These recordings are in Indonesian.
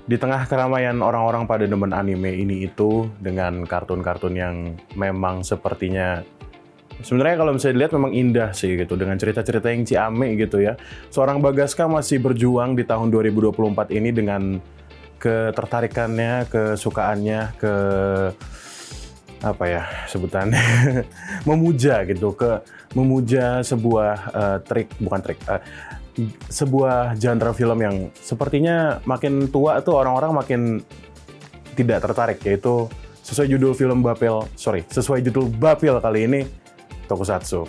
Di tengah keramaian orang-orang pada demen anime ini itu dengan kartun-kartun yang memang sepertinya sebenarnya kalau misalnya dilihat memang indah sih gitu dengan cerita-cerita yang ciame gitu ya. Seorang Bagaska masih berjuang di tahun 2024 ini dengan ketertarikannya, kesukaannya, apa ya sebutannya memuja gitu, memuja sebuah sebuah genre film yang sepertinya makin tua tuh orang-orang makin tidak tertarik, yaitu sesuai judul Bapil kali ini, Tokusatsu.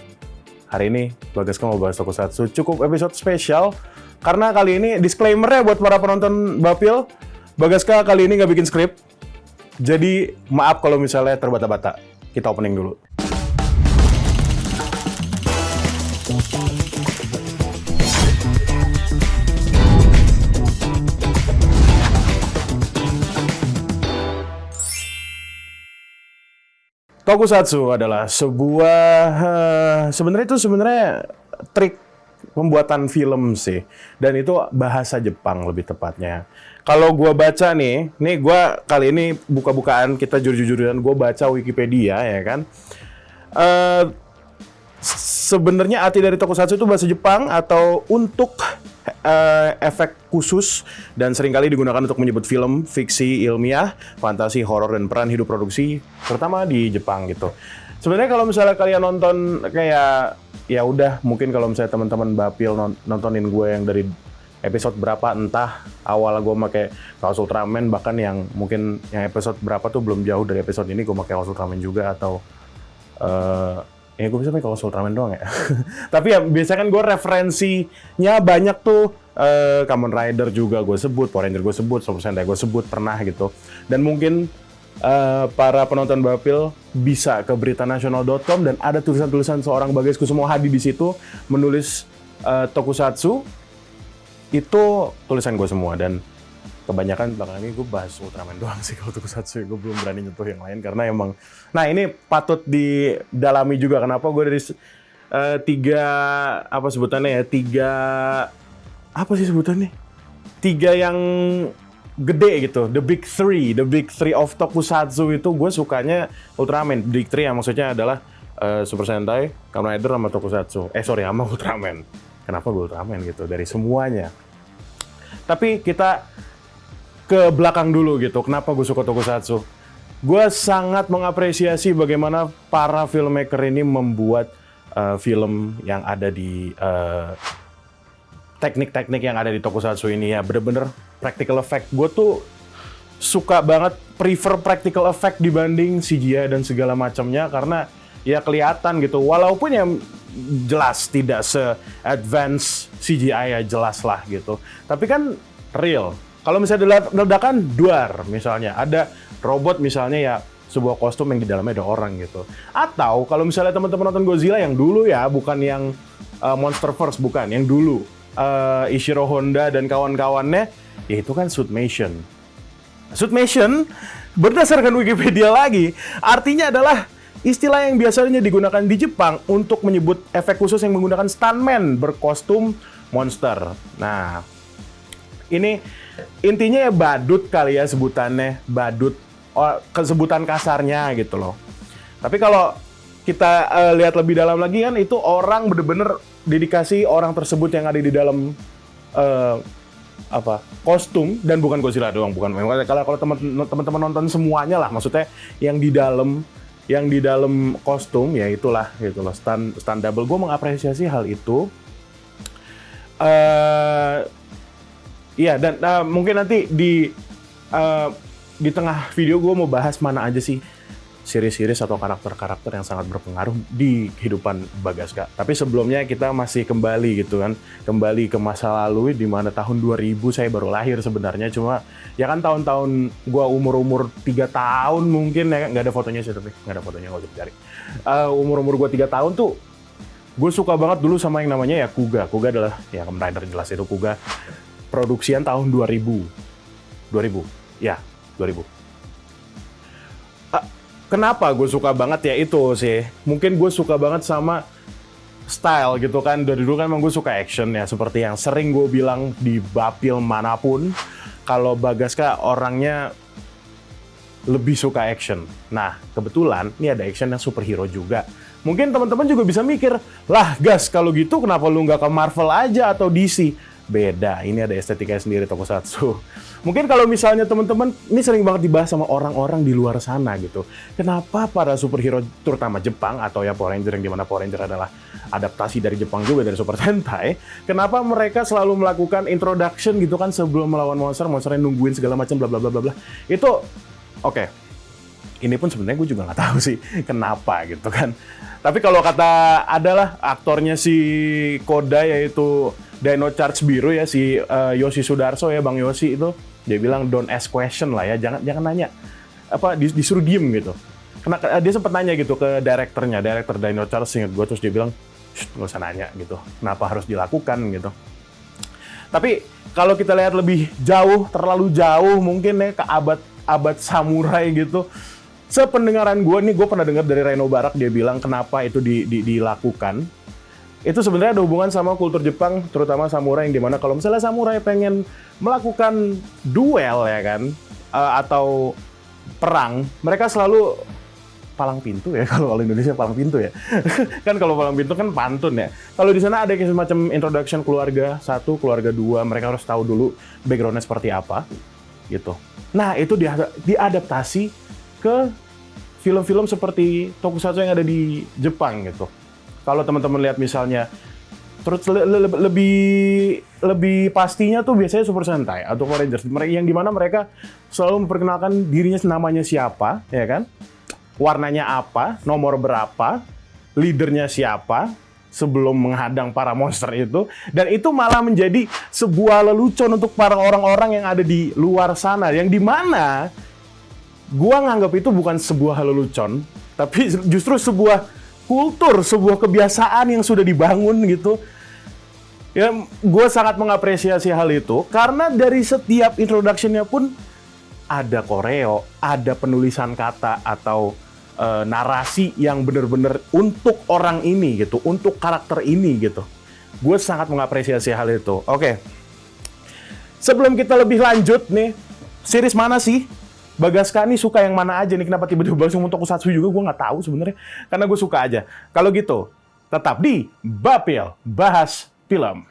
Hari ini Bagaska mau bahas Tokusatsu, cukup episode spesial karena kali ini disclaimer-nya buat para penonton Bapil, Bagaska kali ini nggak bikin skrip, jadi maaf kalau misalnya terbata-bata. Kita opening dulu. Tokusatsu adalah sebuah sebenarnya trik pembuatan film sih, dan itu bahasa Jepang lebih tepatnya. Kalau gua baca nih gua kali ini buka-bukaan kita jujur-jujuran, gua baca Wikipedia ya kan. Sebenarnya arti dari Tokusatsu itu bahasa Jepang atau untuk efek khusus dan seringkali digunakan untuk menyebut film, fiksi, ilmiah, fantasi, horor, dan peran hidup produksi, terutama di Jepang gitu. Sebenarnya kalau misalnya kalian nonton kayak, ya udah mungkin kalau misalnya teman-teman Bapil nontonin gue yang dari episode berapa, entah awal gue pakai kaos Ultraman, bahkan yang mungkin yang episode berapa tuh belum jauh dari episode ini gue pakai kaos Ultraman juga, atau ya gue bisa pakai kaos Ultraman doang ya. Tapi ya biasanya kan gue referensinya banyak tuh, Kamen Rider juga gue sebut, Power Ranger gue sebut, Super Sentai gue sebut pernah gitu. Dan mungkin para penonton Bapil bisa ke beritanasional.com dan ada tulisan-tulisan seorang Bagas Kusumo Hadi di situ menulis Tokusatsu. Itu tulisan gue semua, dan kebanyakan belakangan ini gue bahas Ultraman doang sih. Kalau Tokusatsu gue belum berani nyentuh yang lain karena emang, nah ini patut didalami juga kenapa gue dari tiga yang gede gitu, the big three of Tokusatsu itu gue sukanya Ultraman. Big three yang maksudnya adalah Super Sentai, Kamen Rider, sama Tokusatsu. Sama Ultraman. Kenapa gue Ultraman gitu dari semuanya? Tapi kita ke belakang dulu gitu. Kenapa gue suka Tokusatsu? Gue sangat mengapresiasi bagaimana para filmmaker ini membuat film yang ada di teknik-teknik yang ada di Tokusatsu ini ya bener-bener practical effect. Gue tuh suka banget prefer practical effect dibanding CGI dan segala macamnya karena ya kelihatan gitu. Walaupun ya jelas tidak se-advance CGI ya, jelas lah gitu. Tapi kan real. Kalau misalnya ledakan duar misalnya, ada robot misalnya ya sebuah kostum yang di dalamnya ada orang gitu. Atau kalau misalnya teman-teman nonton Godzilla yang dulu ya, bukan yang Monsterverse, bukan, yang dulu Ishiro Honda dan kawan-kawannya, ya itu kan Suitmation. Suitmation berdasarkan Wikipedia lagi, artinya adalah istilah yang biasanya digunakan di Jepang untuk menyebut efek khusus yang menggunakan stuntman berkostum monster. Nah, ini intinya ya badut kali ya sebutannya, badut, sebutan kasarnya gitu loh. Tapi kalau kita lihat lebih dalam lagi kan itu orang bener-bener dedikasi orang tersebut yang ada di dalam kostum, dan bukan Godzilla doang, bukan. Kalau teman-teman nonton semuanya lah, maksudnya yang di dalam kostum ya itulah gitu loh, stunt double. Gue mengapresiasi hal itu. Iya, dan mungkin nanti di tengah video gue mau bahas mana aja sih series-series atau karakter-karakter yang sangat berpengaruh di kehidupan Bagaska. Tapi sebelumnya kita masih kembali gitu kan, kembali ke masa lalu di mana tahun 2000 saya baru lahir sebenarnya. Cuma ya kan tahun-tahun gue umur 3 tahun mungkin ya, nggak ada fotonya sih, tapi nggak ada fotonya, nggak usah dicari. Umur gue 3 tahun tuh gue suka banget dulu sama yang namanya ya Kuga. Kuga adalah ya Kamen Rider, jelas itu Kuga. Produksian tahun 2000. Ya, 2000. Kenapa gue suka banget ya itu sih. Mungkin gue suka banget sama style gitu kan. Dari dulu kan emang gue suka action ya. Seperti yang sering gue bilang di Bapil manapun. kalau Bagaska orangnya lebih suka action. Nah, kebetulan ini ada action yang superhero juga. Mungkin teman-teman juga bisa mikir, lah Gas, kalau gitu kenapa lu nggak ke Marvel aja atau DC? Beda, ini ada estetikanya sendiri Tokusatsu. Mungkin kalau misalnya teman-teman, ini sering banget dibahas sama orang-orang di luar sana gitu. Kenapa para superhero, terutama Jepang atau ya Power Ranger, yang dimana Power Ranger adalah adaptasi dari Jepang juga, dari Super Sentai, kenapa mereka selalu melakukan introduction gitu kan sebelum melawan monsternya nungguin segala macam bla bla bla bla bla. Itu oke. Ini pun sebenarnya gue juga nggak tahu sih kenapa gitu kan. Tapi kalau kata adalah aktornya si Koda, yaitu Dino Charge biru ya, si Yoshi Sudarso ya, Bang Yoshi itu, dia bilang don't ask question lah ya, jangan nanya, apa disuruh diem gitu. Karena dia sempat nanya gitu ke direktur Dino Charge, ingat gue, terus dia bilang nggak usah nanya gitu, kenapa harus dilakukan gitu. Tapi kalau kita lihat lebih jauh, terlalu jauh mungkin ya, ke abad samurai gitu. Sependengaran gue pernah dengar dari Reno Barak, dia bilang kenapa itu dilakukan. Itu sebenarnya ada hubungan sama kultur Jepang, terutama samurai, yang dimana kalau misalnya samurai pengen melakukan duel ya kan, atau perang, mereka selalu palang pintu ya, kalau Indonesia palang pintu ya. Kan kalau palang pintu kan pantun ya. Kalau di sana ada semacam introduction keluarga 1, keluarga 2, mereka harus tahu dulu background-nya seperti apa gitu. Nah, itu diadaptasi ke film-film seperti Tokusatsu yang ada di Jepang gitu. Kalau teman-teman lihat misalnya, terus lebih pastinya tuh biasanya Super Sentai atau Power Rangers, yang dimana mereka selalu memperkenalkan dirinya, namanya siapa, ya kan? Warnanya apa, nomor berapa, leadernya siapa, sebelum menghadang para monster itu. Dan itu malah menjadi sebuah lelucon untuk para orang-orang yang ada di luar sana, yang dimana gua nganggap itu bukan sebuah lelucon, tapi justru sebuah kultur, sebuah kebiasaan yang sudah dibangun gitu. Ya, gue sangat mengapresiasi hal itu, karena dari setiap introduction-nya pun ada koreo, ada penulisan kata atau narasi yang benar-benar untuk orang ini gitu, untuk karakter ini gitu. Gue sangat mengapresiasi hal itu. Oke. Sebelum kita lebih lanjut nih, series mana sih Bagaska nih suka yang mana aja nih? Kenapa tiba-tiba langsung untuk Tokusatsu juga? Gue nggak tahu sebenarnya, karena gue suka aja. Kalau gitu, tetap di Bapil Bahas Film.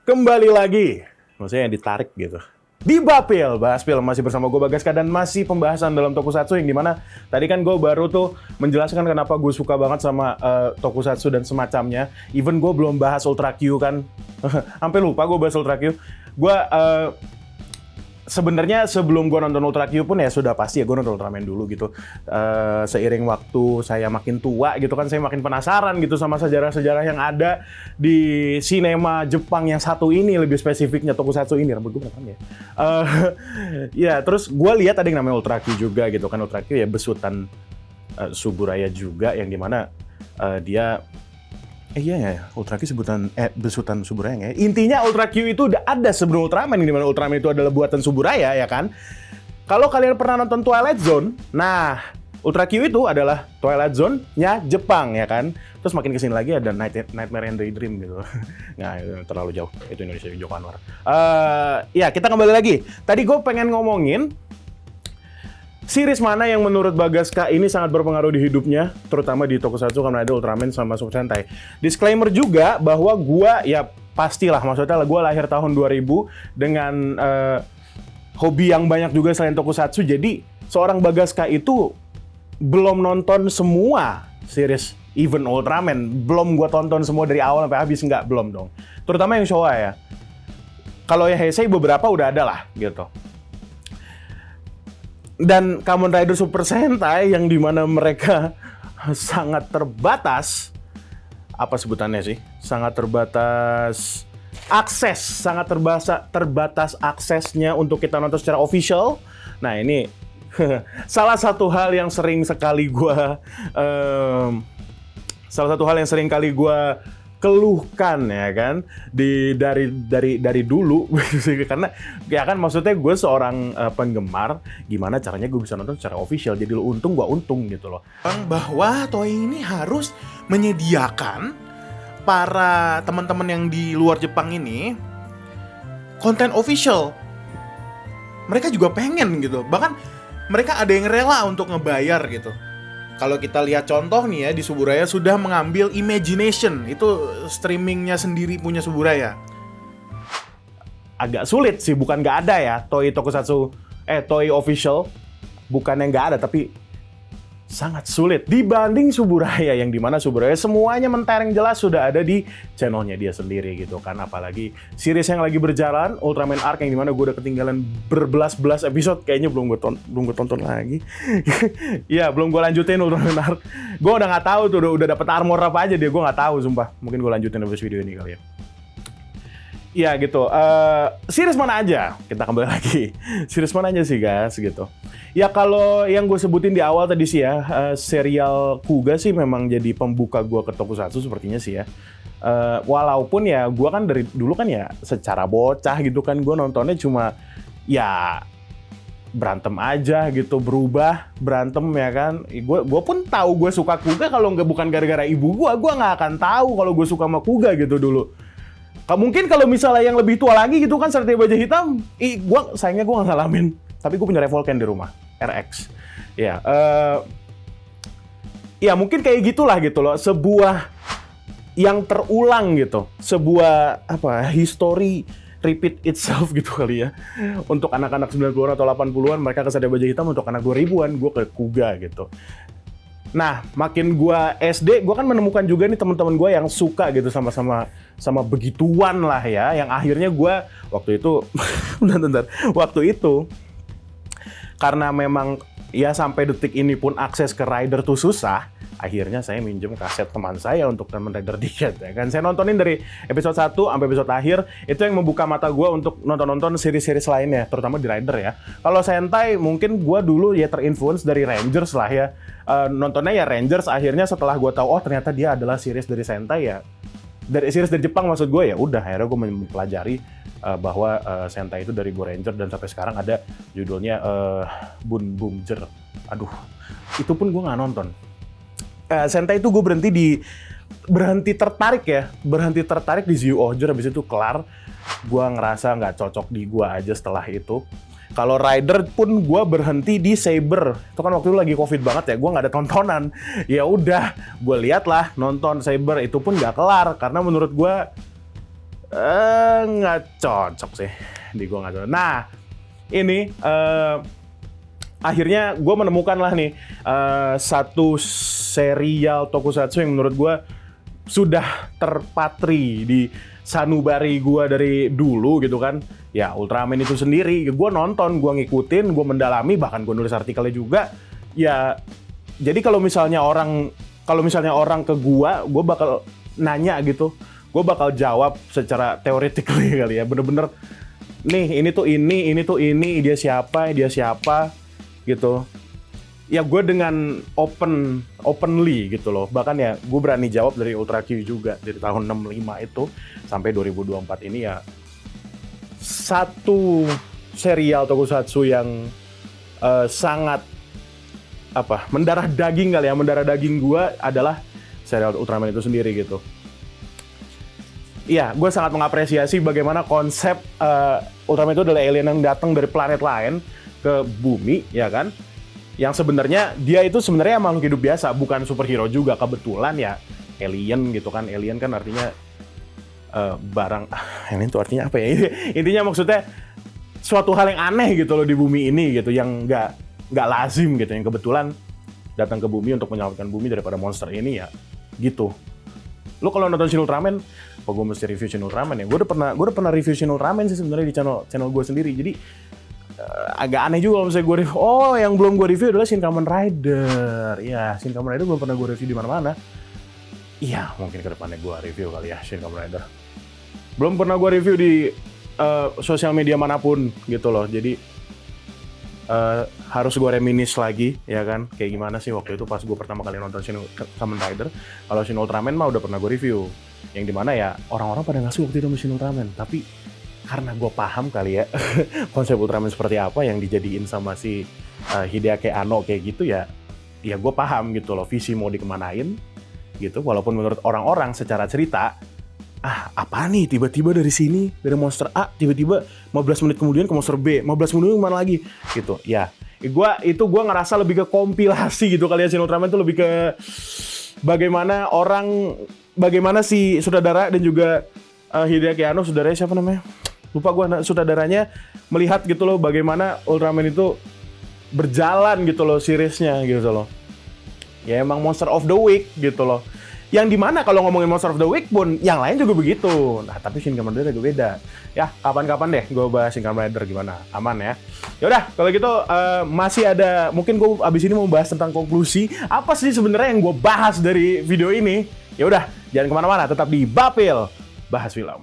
Kembali lagi, maksudnya yang ditarik gitu. Di Bapil Bahas Film masih bersama gue Bagaska, dan masih pembahasan dalam Tokusatsu, yang dimana tadi kan gue baru tuh menjelaskan kenapa gue suka banget sama Tokusatsu dan semacamnya. Even gue belum bahas Ultra Q kan, sampai lupa gue bahas Ultra Q. Gue sebenarnya sebelum gue nonton Ultra Q pun ya sudah pasti ya gue nonton Ultraman dulu gitu. Seiring waktu saya makin tua gitu kan, saya makin penasaran gitu sama sejarah-sejarah yang ada di sinema Jepang yang satu ini, lebih spesifiknya Tokusatsu ini. Rambut gue berapa ya? Ya, terus gue lihat ada yang namanya Ultra Q juga gitu kan. Ultra Q ya besutan Suburaya juga, yang dimana dia iya ya, Ultra Q besutan Suburaya ya. Intinya Ultra Q itu udah ada sebelum Ultraman, di mana Ultraman itu adalah buatan Suburaya ya kan. Kalau kalian pernah nonton Twilight Zone, nah Ultra Q itu adalah Twilight Zone-nya Jepang ya kan. Terus makin kesini lagi ada Nightmare and Daydream gitu. Nah, itu terlalu jauh. Itu Indonesia Joko Anwar. Ya, kita kembali lagi. Tadi gue pengen ngomongin series mana yang menurut Bagaska ini sangat berpengaruh di hidupnya, terutama di Tokusatsu, karena ada Ultraman sama Super Sentai. Disclaimer juga bahwa gua ya pastilah, maksudnya gua lahir tahun 2000 dengan hobi yang banyak juga selain Tokusatsu. Jadi seorang Bagaska itu belum nonton semua series, even Ultraman belum gua tonton semua dari awal sampai habis, belum dong. Terutama yang Showa ya. Kalau yang Heisei beberapa udah ada lah gitu. Dan Kamen Rider Super Sentai yang dimana mereka sangat terbatas, apa sebutannya sih? Sangat terbatas akses, sangat terbatas aksesnya untuk kita nonton secara official. Nah ini salah satu hal yang sering kali gue keluhkan ya kan dari dulu karena ya kan maksudnya gue seorang penggemar, gimana caranya gue bisa nonton secara official, jadi lo untung gue untung gitu loh. Bahwa Toei ini harus menyediakan para teman-teman yang di luar Jepang ini konten official. Mereka juga pengen gitu, bahkan mereka ada yang rela untuk ngebayar gitu. Kalau kita lihat contoh nih ya, di Suburaya sudah mengambil Imagination, itu streamingnya sendiri punya Suburaya. Agak sulit sih, bukan nggak ada ya Toei Tokusatsu, Toei official, bukan yang nggak ada, tapi sangat sulit dibanding Suburaya, yang dimana Suburaya semuanya mentereng jelas sudah ada di channelnya dia sendiri gitu kan. Apalagi series yang lagi berjalan, Ultraman Arc, yang dimana gue udah ketinggalan berbelas-belas episode, kayaknya belum gue tonton lagi. Ya belum gue lanjutin Ultraman Arc. Gue udah nggak tahu tuh udah dapet armor apa aja dia, gue nggak tahu sumpah. Mungkin gue lanjutin habis video ini kali ya. Ya gitu, series mana aja? Kita kembali lagi. Series mana aja sih guys gitu. Ya kalau yang gue sebutin di awal tadi sih ya, serial Kuga sih memang jadi pembuka gue ke Tokusatsu sepertinya sih ya. Walaupun ya gue kan dari dulu kan ya secara bocah gitu kan, gue nontonnya cuma ya berantem aja gitu, berubah berantem ya kan. Gue pun tahu gue suka Kuga kalau bukan gara-gara ibu gue nggak akan tahu kalau gue suka sama Kuga gitu dulu. Mungkin kalau misalnya yang lebih tua lagi gitu kan, Satria Baja Hitam, sayangnya gue nggak ngalamin. Tapi gue punya Revolcan di rumah, RX. Ya, ya mungkin kayak gitulah gitu loh. Sebuah yang terulang gitu, sebuah history repeat itself gitu kali ya. Untuk anak-anak 90-an atau 80-an mereka ke Satria Baja Hitam, untuk anak 2000-an gue ke Kuga gitu. Nah, makin gue SD, gue kan menemukan juga nih teman-teman gue yang suka gitu sama begituan lah ya, yang akhirnya gue waktu itu waktu itu karena memang ya sampai detik ini pun akses ke Rider tuh susah, akhirnya saya minjem kaset teman saya untuk Kamen Rider Decade ya kan. Saya nontonin dari episode 1 sampai episode akhir, itu yang membuka mata gue untuk nonton series-series lainnya, terutama di Rider ya. Kalau Sentai mungkin gue dulu ya terinfluence dari Rangers lah ya. Nontonnya ya Rangers, akhirnya setelah gue tahu oh ternyata dia adalah series dari Sentai ya, dari series dari Jepang maksud gue, ya udah akhirnya gue mempelajari bahwa Sentai itu dari Go Ranger, dan sampai sekarang ada judulnya Bun Bumjer. Aduh, itu pun gue nggak nonton. Sentai itu gue berhenti tertarik di Zyuohger, habis itu kelar. Gue ngerasa nggak cocok di gue aja setelah itu. Kalau Rider pun gue berhenti di Saber. Itu kan waktu itu lagi COVID banget ya, gue nggak ada tontonan. Ya udah, gue lihat lah nonton Saber, itu pun nggak kelar karena menurut gue nggak cocok sih di gue nggak cocok. Nah ini akhirnya gue menemukan lah nih satu serial Tokusatsu yang menurut gue sudah terpatri di sanubari gue dari dulu gitu kan. Ya Ultraman itu sendiri, gue nonton, gue ngikutin, gue mendalami, bahkan gue nulis artikelnya juga. Ya jadi kalau misalnya orang ke gue bakal nanya gitu, gue bakal jawab secara teoretically kali ya, bener-bener nih ini tuh ini, dia siapa gitu. Ya gue dengan openly gitu loh, bahkan ya gue berani jawab dari Ultra Q juga dari tahun 65 itu sampai 2024 ini ya. Satu serial Tokusatsu yang sangat mendarah daging gue adalah serial Ultraman itu sendiri gitu. Iya, gue sangat mengapresiasi bagaimana konsep Ultraman itu adalah alien yang datang dari planet lain ke bumi, ya kan? Yang sebenarnya dia itu sebenarnya makhluk hidup biasa, bukan superhero juga. Kebetulan ya alien gitu kan. Alien kan artinya barang, ini tuh artinya apa ya? Intinya maksudnya suatu hal yang aneh gitu loh di bumi ini gitu, yang nggak lazim gitu, yang kebetulan datang ke bumi untuk menyelamatkan bumi daripada monster ini ya gitu. Lo kalau nonton Shin Ultraman, gue mesti review Shin Ultraman ya. Gue udah pernah review Shin Ultraman sih sebenarnya di channel gue sendiri. Jadi agak aneh juga kalau misalnya gue review. Oh, yang belum gue review adalah Shin Kamen Rider. Ya, Shin Kamen Rider belum pernah gue review di mana-mana. Iya, mungkin ke depannya gue review kali ya Shin Kamen Rider. Belum pernah gue review di sosial media manapun gitu loh. Jadi harus gue reminis lagi, ya kan? Kayak gimana sih waktu itu pas gue pertama kali nonton Shin Kamen Rider. Kalau Shin Ultraman mah udah pernah gue review. Yang dimana ya orang-orang pada nggak suka waktu itu sama Shin Ultraman. Tapi karena gue paham kali ya konsep Ultraman seperti apa yang dijadiin sama si Hideaki Anno kayak gitu ya. Ya gue paham gitu loh, visi mau dikemanain gitu. Walaupun menurut orang-orang secara cerita, apa nih tiba-tiba dari sini, dari monster A, tiba-tiba 15 menit kemudian ke monster B, 15 menit kemana lagi gitu. Ya, gue ngerasa lebih ke kompilasi gitu kali ya. Shin Ultraman itu lebih ke bagaimana si sutradara dan juga Hideaki Anno, saudaranya siapa namanya? Lupa gue, sutradaranya melihat gitu loh bagaimana Ultraman itu berjalan gitu loh seriesnya gitu loh. Ya emang Monster of the Week gitu loh. Yang dimana kalau ngomongin Monster of the Week pun yang lain juga begitu. Nah tapi Shin Kamen Rider juga beda. Ya kapan-kapan deh gue bahas Shin Kamen Rider gimana. Aman ya. Yaudah kalau gitu masih ada, mungkin gue abis ini mau bahas tentang konklusi. Apa sih sebenarnya yang gue bahas dari video ini. Ya udah jangan kemana-mana, tetap di Bapil Bahas Film.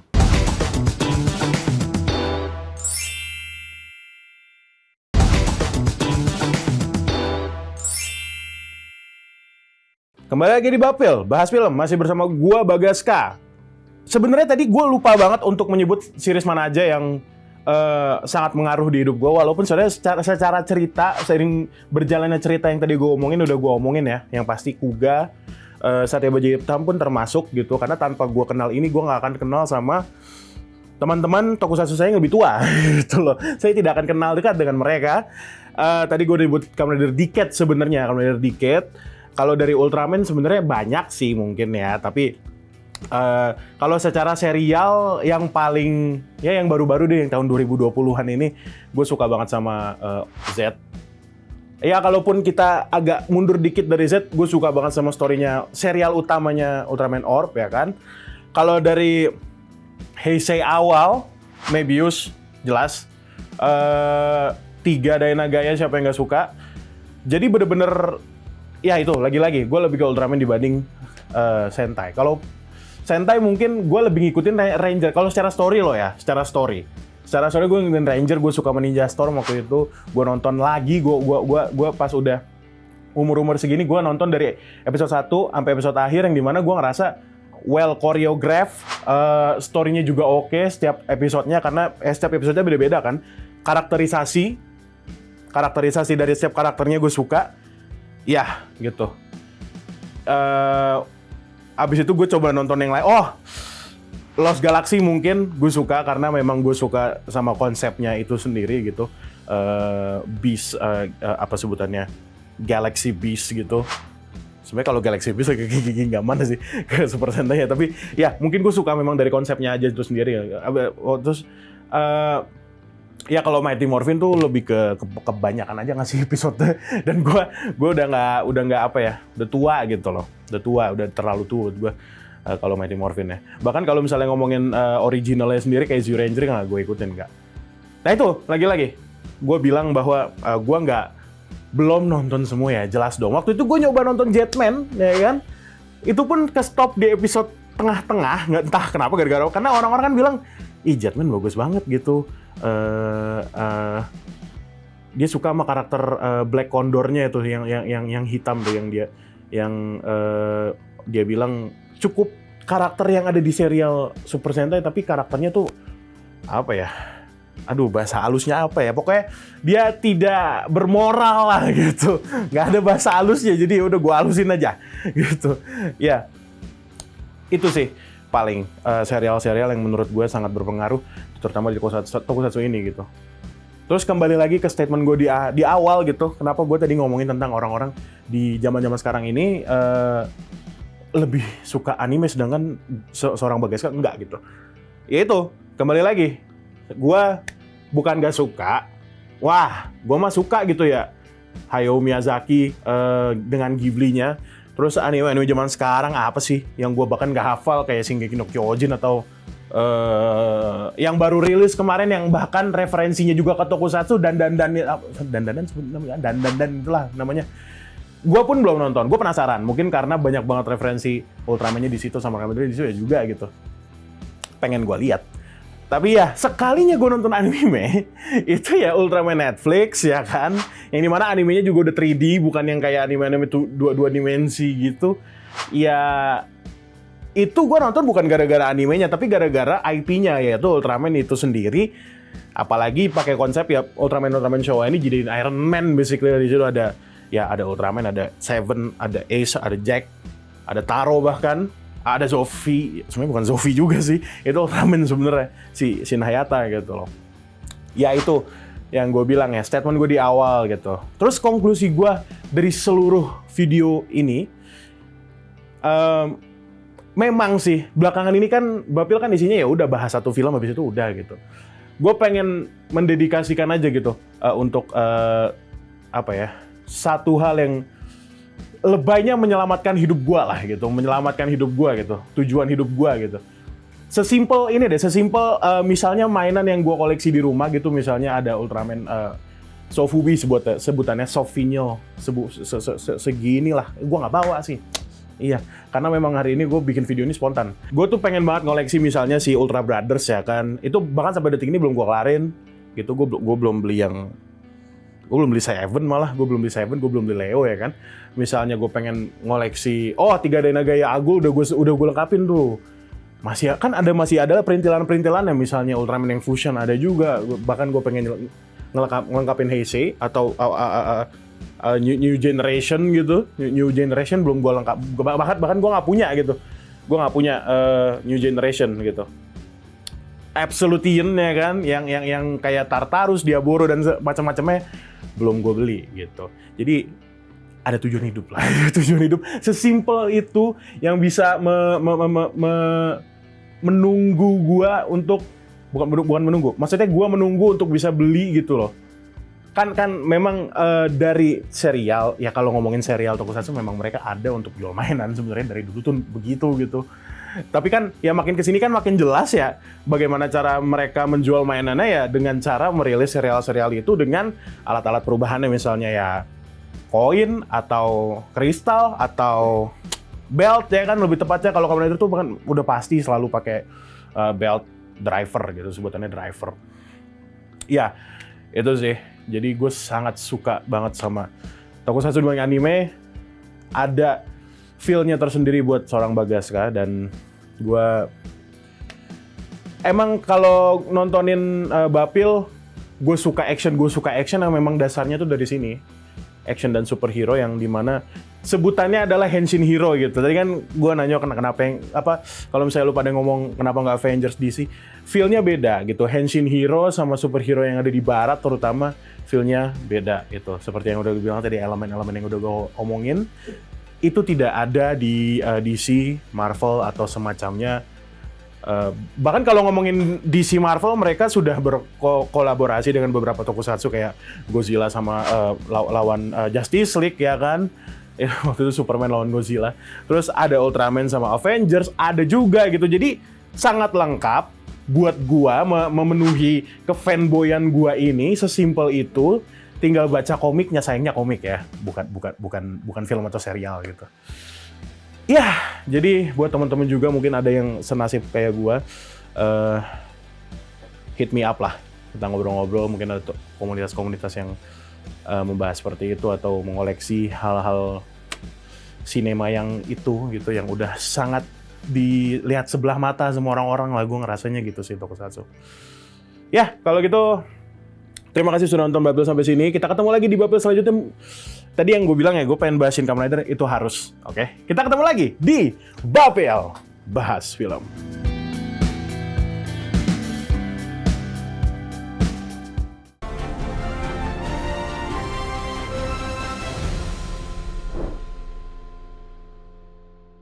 Kembali lagi di Bapil Bahas Film, masih bersama gua Bagaska. Sebenarnya tadi gue lupa banget untuk menyebut series mana aja yang sangat mengaruh di hidup gue. Walaupun sebenarnya secara cerita, seiring berjalannya cerita yang tadi gue omongin, udah gue omongin ya. Yang pasti Kuga, Satya Baja Hitam pun termasuk gitu. Karena tanpa gue kenal ini, gue gak akan kenal sama teman-teman tokusatsu saya yang lebih tua gitu loh. Saya tidak akan kenal dekat dengan mereka. Tadi gue disebut Kamen Rider Decade sebenarnya, Kamen Rider Decade. Kalau dari Ultraman sebenarnya banyak sih mungkin ya, tapi kalau secara serial yang paling ya yang baru-baru deh yang tahun 2020-an ini, gue suka banget sama Z. Ya kalaupun kita agak mundur dikit dari Z, gue suka banget sama story-nya, serial utamanya Ultraman Orb ya kan. Kalau dari Heisei awal, Mebius jelas, 3 Dainagaya siapa yang nggak suka. Jadi bener-bener ya itu, lagi-lagi gue lebih ke Ultraman dibanding Sentai. Kalau Sentai mungkin gue lebih ngikutin Ranger. Kalau secara story loh ya, secara story gue ngikutin Ranger. Gue suka sama Ninja Storm waktu itu. Gue nonton lagi, gue pas udah umur segini, gue nonton dari episode 1 sampai episode akhir, yang dimana gue ngerasa well choreographed, story-nya juga oke setiap episodenya, karena setiap episodenya beda-beda kan. Karakterisasi dari setiap karakternya gue suka. Ya, gitu. Abis itu gue coba nonton yang lain. Oh, Lost Galaxy mungkin gue suka karena memang gue suka sama konsepnya itu sendiri gitu. Beast, apa sebutannya? Galaxy Beast gitu. Sebenarnya kalau Galaxy Beast kayak nggak mana sih ke Super Sentai ya. Tapi ya mungkin gue suka memang dari konsepnya aja itu sendiri. Terus ya kalau Mighty Morphin tuh lebih ke kebanyakan aja ngasih episode, dan gue udah nggak apa ya, udah tua gitu loh, udah terlalu tua gue kalau Mighty Morphin ya. Bahkan kalau misalnya ngomongin originalnya sendiri kayak Zyu Ranger nggak gue ikutin, nggak. Nah itu lagi-lagi gue bilang bahwa gue belum nonton semua ya, jelas dong. Waktu itu gue nyoba nonton Jetman ya kan, itu pun ke stop di episode tengah-tengah, nggak entah kenapa, gara-gara karena orang-orang kan bilang ih Jetman bagus banget gitu. Dia suka sama karakter Black Condor-nya itu yang hitam tuh, yang dia bilang cukup karakter yang ada di serial Super Sentai, tapi karakternya tuh apa ya? Aduh, bahasa halusnya apa ya? Pokoknya dia tidak bermoral lah gitu. Nggak ada bahasa halusnya, jadi udah gue halusin aja gitu. Ya, itu sih paling serial-serial yang menurut gue sangat berpengaruh, terutama di tokusatsu ini gitu. Terus kembali lagi ke statement gue di awal gitu, kenapa gue tadi ngomongin tentang orang-orang di zaman-zaman sekarang ini lebih suka anime, sedangkan seorang Bagaska enggak gitu. Ya itu, kembali lagi, gue bukan gak suka, wah gue mah suka gitu ya, Hayao Miyazaki dengan Ghibli-nya. Terus anime zaman sekarang apa sih yang gue bahkan gak hafal, kayak Shingeki no Kyojin atau yang baru rilis kemarin yang bahkan referensinya juga ke tokusatsu, dan itulah namanya. Gue pun belum nonton, gue penasaran. Mungkin karena banyak banget referensi Ultraman-nya di situ sama Kamen Rider di situ ya juga gitu. Pengen gue lihat. Tapi ya sekalinya gue nonton anime itu ya Ultraman Netflix ya kan, yang dimana animenya juga udah 3D, bukan yang kayak anime-anime itu dua dimensi gitu. Ya itu gue nonton bukan gara-gara animenya, tapi gara-gara IP-nya, yaitu Ultraman itu sendiri. Apalagi pakai konsep ya Ultraman Showa ini jadiin Iron Man basically. Di situ ada Ultraman, ada Seven, ada Ace, ada Jack, ada Taro, bahkan ada Zofi. Sebenarnya bukan Zofi juga sih, itu Ultraman sebenarnya, si Shin Hayata gitu loh. Ya itu yang gue bilang ya, statement gue di awal gitu. Terus konklusi gue dari seluruh video ini, memang sih belakangan ini kan Bapil kan isinya ya udah bahas satu film habis itu udah gitu. Gue pengen mendedikasikan aja gitu untuk satu hal yang lebaynya menyelamatkan hidup gue lah gitu, menyelamatkan hidup gue gitu, tujuan hidup gue gitu. Sesimpel ini deh, misalnya mainan yang gue koleksi di rumah gitu, misalnya ada Ultraman Sofubi sebutannya Sofinyo, segini lah, gue nggak bawa sih. Iya, karena memang hari ini gue bikin video ini spontan. Gue tuh pengen banget ngoleksi misalnya si Ultra Brothers ya kan, itu bahkan sampai detik ini belum gue kelarin gitu. Gue belum beli gue belum beli Seven malah, gue belum beli Leo ya kan. Misalnya gue pengen ngoleksi, 3 Dana Gaya Agul udah gue lengkapin tuh. Masih ada perintilan-perintilan yang misalnya Ultraman yang Fusion ada juga. Bahkan gue pengen ngelengkapin Heisei atau New Generation gitu. New Generation belum gue lengkap. Bahkan gue nggak punya gitu. Gue nggak punya New Generation gitu. Absolution ya kan, yang kayak Tartarus, Diaboro dan macam-macamnya belum gue beli gitu. Jadi ada tujuan hidup lah, tujuan hidup sesimpel itu yang bisa menunggu gue untuk bukan menunggu, maksudnya gue menunggu untuk bisa beli gitu loh. Kan memang dari serial ya, kalau ngomongin serial tokusatsu memang mereka ada untuk jual mainan sebenarnya dari dulu tuh begitu gitu. Tapi kan ya makin kesini kan makin jelas ya bagaimana cara mereka menjual mainannya ya dengan cara merilis serial-serial itu dengan alat-alat perubahannya, misalnya ya koin atau kristal atau belt ya kan, lebih tepatnya kalau Kamen Rider tuh kan udah pasti selalu pakai belt driver gitu, sebutannya driver. Ya itu sih, jadi gue sangat suka banget sama tokusatsu dibanding anime. Ada feel-nya tersendiri buat seorang Bagaska, dan gue emang kalau nontonin Bapil, gue suka action yang memang dasarnya tuh dari sini, action dan superhero, yang dimana sebutannya adalah Henshin Hero gitu. Tadi kan gue nanya kenapa kalau misalnya lu pada ngomong kenapa nggak Avengers DC, feel-nya beda gitu. Henshin Hero sama superhero yang ada di barat terutama feel-nya beda gitu. Seperti yang udah gue bilang tadi, elemen-elemen yang udah gue omongin itu tidak ada di DC, Marvel atau semacamnya. Bahkan kalau ngomongin DC Marvel, mereka sudah berkolaborasi dengan beberapa tokusatsu kayak Godzilla sama lawan Justice League ya kan. Waktu itu Superman lawan Godzilla. Terus ada Ultraman sama Avengers, ada juga gitu. Jadi sangat lengkap buat gua memenuhi kefanboyan gua ini, sesimpel itu. Tinggal baca komiknya, sayangnya komik ya, bukan film atau serial gitu. Ya, jadi buat teman-teman juga mungkin ada yang senasib kayak gua, hit me up lah, kita ngobrol-ngobrol. Mungkin ada komunitas-komunitas yang membahas seperti itu atau mengoleksi hal-hal sinema yang itu gitu, yang udah sangat dilihat sebelah mata semua orang-orang lah. Gue ngerasanya gitu sih tokusatsu. Ya, kalau gitu terima kasih sudah nonton Bapil sampai sini. Kita ketemu lagi di Bapil selanjutnya. Tadi yang gue bilang ya, gue pengen bahasin Kamen Rider, itu harus. Oke? Kita ketemu lagi di Bapil Bahas Film.